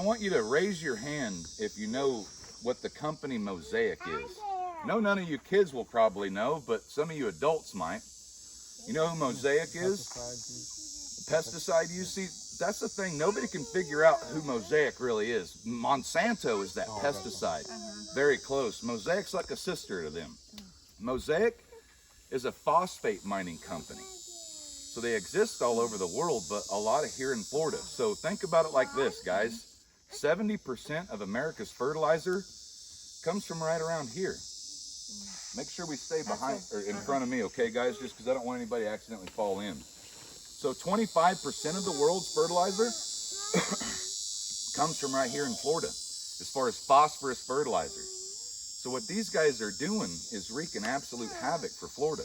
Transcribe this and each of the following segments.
I want you to raise your hand if you know what the company Mosaic is. None of you kids will probably know, but some of you adults might. You know who Mosaic is? Pesticide use. See, that's the thing. Nobody can figure out who Mosaic really is. Monsanto is that pesticide. Very close. Mosaic's like a sister to them. Mosaic is a phosphate mining company. So they exist all over the world, but a lot of here in Florida. So think about it like this, guys. 70% of America's fertilizer comes from right around here. Make sure we stay behind or in front of me, okay, guys? Just because I don't want anybody to accidentally fall in. So 25% of the world's fertilizer comes from right here in Florida, as far as phosphorus fertilizer. So what these guys are doing is wreaking absolute havoc for Florida.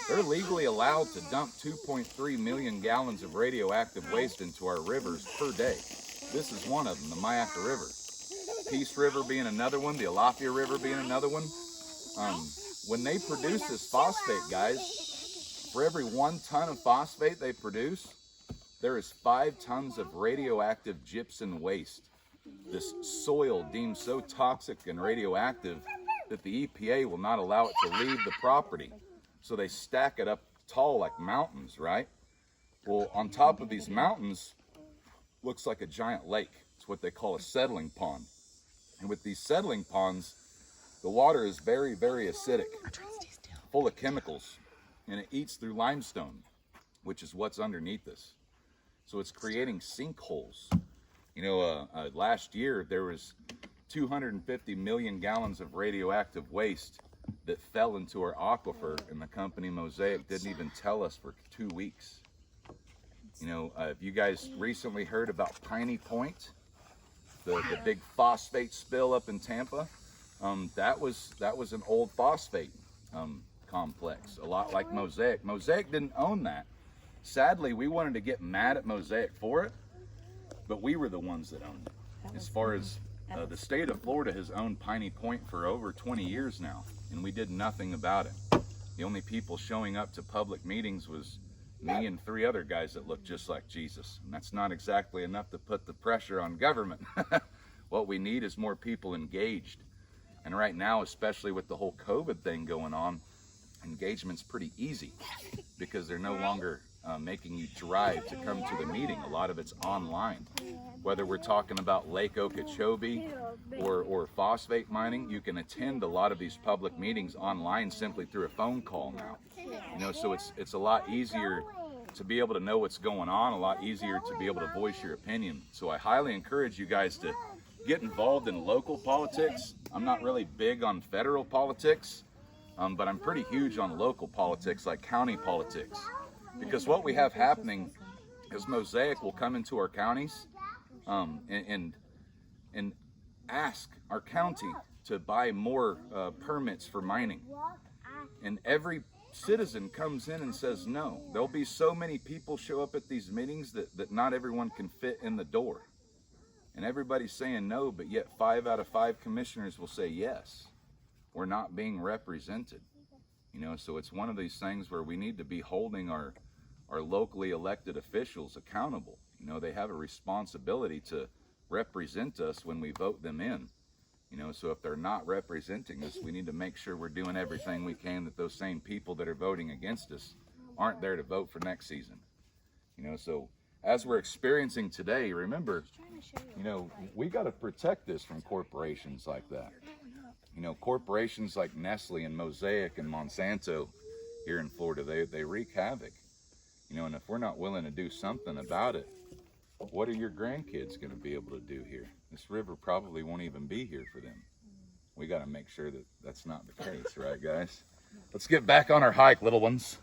They're legally allowed to dump 2.3 million gallons of radioactive waste into our rivers per day. This is one of them, the Myakka River. Peace River being another one, the Alafia River being another one. When they produce this phosphate, guys, for every 1 ton of phosphate they produce, there is 5 tons of radioactive gypsum waste. This soil deemed so toxic and radioactive that the EPA will not allow it to leave the property. So they stack it up tall like mountains, right? Well, on top of these mountains, looks like a giant lake. It's what they call a settling pond. And with these settling ponds, the water is very, very acidic, full of chemicals, and it eats through limestone, which is what's underneath this. So it's creating sinkholes. You know, last year there was 250 million gallons of radioactive waste that fell into our aquifer, and the company Mosaic didn't even tell us for 2 weeks. You know, if you guys recently heard about Piney Point, the big phosphate spill up in Tampa, that was an old phosphate complex, a lot like Mosaic. Mosaic didn't own that. Sadly, we wanted to get mad at Mosaic for it, but we were the ones that owned it. As far as the state of Florida has owned Piney Point for over 20 years now, and we did nothing about it. The only people showing up to public meetings was me and 3 other guys that looked just like Jesus. And that's not exactly enough to put the pressure on government. What we need is more people engaged. And right now, especially with the whole COVID thing going on, engagement's pretty easy because they're no longer making you drive to come to the meeting. A lot of it's online. Whether we're talking about Lake Okeechobee or phosphate mining, you can attend a lot of these public meetings online simply through a phone call now. You know, so it's a lot easier to be able to know what's going on, a lot easier to be able to voice your opinion. So I highly encourage you guys to get involved in local politics. I'm not really big on federal politics, but I'm pretty huge on local politics, like county politics. Because what we have happening is Mosaic will come into our counties and ask our county to buy more permits for mining. And every citizen comes in and says no. There'll be so many people show up at these meetings that not everyone can fit in the door. And everybody's saying no, but yet 5 out of 5 commissioners will say yes. We're not being represented. You know, so it's one of these things where we need to be holding our locally elected officials accountable. You know, they have a responsibility to represent us when we vote them in. You know, so if they're not representing us, we need to make sure we're doing everything we can that those same people that are voting against us aren't there to vote for next season. You know, so as we're experiencing today, remember, you know, we got to protect this from corporations like that. You know, corporations like Nestle and Mosaic and Monsanto here in Florida, they wreak havoc. You know, and if we're not willing to do something about it, what are your grandkids going to be able to do here? This river probably won't even be here for them. We got to make sure that that's not the case, right, guys? Let's get back on our hike, little ones.